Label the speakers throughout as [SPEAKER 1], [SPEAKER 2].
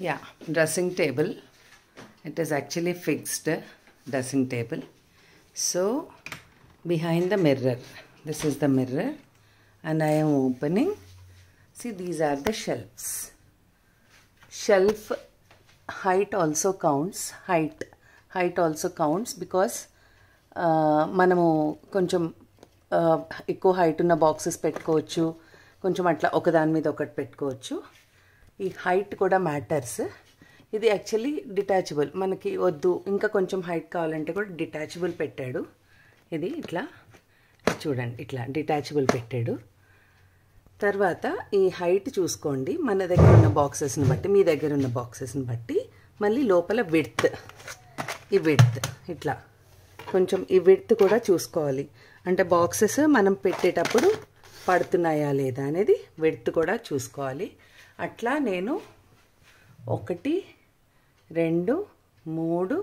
[SPEAKER 1] Yeah, dressing table. It is actually fixed dressing table. So behind the mirror, this is the mirror, and I am opening. See, these are the shelves. Shelf height also counts. Height also counts because మనము కొంచెం ఎక్కువ height ఉన్న boxes పెట్టుకోవచ్చు, కొంచెం అట్లా ఒకదాని మీద ఒకటి పెట్టుకోవచ్చు. ఈ హైట్ కూడా మ్యాటర్స్. ఇది యాక్చువల్లీ డిటాచబుల్, మనకి వద్దు ఇంకా కొంచెం హైట్ కావాలంటే కూడా డిటాచబుల్ పెట్టాడు. ఇది ఇట్లా చూడండి, ఇట్లా డిటాచబుల్ పెట్టాడు. తర్వాత ఈ హైట్ చూసుకోండి, మన దగ్గర ఉన్న బాక్సెస్ని బట్టి, మీ దగ్గర ఉన్న బాక్సెస్ని బట్టి. మళ్ళీ లోపల విడ్త్, ఈ విడ్త్ ఇట్లా కొంచెం ఈ విడ్త్ కూడా చూసుకోవాలి. అంటే బాక్సెస్ మనం పెట్టేటప్పుడు పడుతున్నాయా లేదా అనేది విడ్త్ కూడా చూసుకోవాలి. అట్లా నేను 1 2 3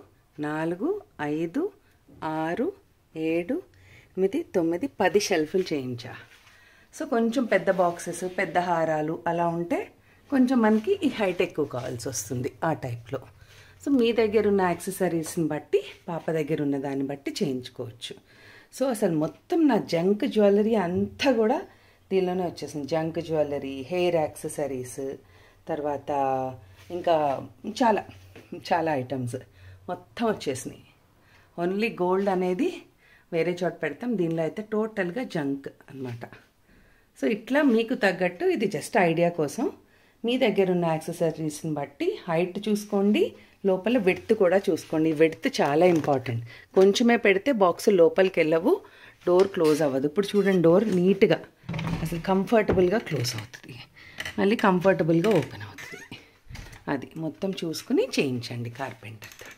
[SPEAKER 1] 4 5 6 7 8 9 10 షెల్ఫ్లు చేయించా. సో కొంచెం పెద్ద బాక్సెస్, పెద్ద హారాలు అలా ఉంటే కొంచెం మనకి ఈ హైట్ ఎక్కువ కావాల్సి వస్తుంది ఆ టైప్లో. సో మీ దగ్గర ఉన్న యాక్సెసరీస్ని బట్టి, పాప దగ్గర ఉన్న దాన్ని బట్టి చేయించుకోవచ్చు. సో అసలు మొత్తం నా జంక్ జ్యువెలరీ అంతా కూడా దీనిలోనే వచ్చేసింది. జంక్ జ్యువెలరీ, హెయిర్ యాక్సెసరీస్, తర్వాత ఇంకా చాలా చాలా ఐటమ్స్ మొత్తం వచ్చేసినాయి. ఓన్లీ గోల్డ్ అనేది వేరే చోట పెడతాం, దీనిలో అయితే టోటల్గా జంక్ అన్నమాట. సో ఇట్లా మీకు తగ్గట్టు, ఇది జస్ట్ ఐడియా కోసం. మీ దగ్గర ఉన్న యాక్సెసరీస్ని బట్టి హైట్ చూసుకోండి, లోపల విడ్త్ కూడా చూసుకోండి. విడ్త్ చాలా ఇంపార్టెంట్. కొంచెమే పెడితే బాక్స్ లోపలికి వెళ్ళవు, డోర్ క్లోజ్ అవ్వదు. ఇప్పుడు చూడండి, డోర్ నీట్గా అసలు కంఫర్టబుల్గా క్లోజ్ అవుతుంది, మళ్ళీ కంఫర్టబుల్గా ఓపెన్ అవుతుంది. అది మొత్తం చూసుకుని చేయించండి కార్పెంటర్తో.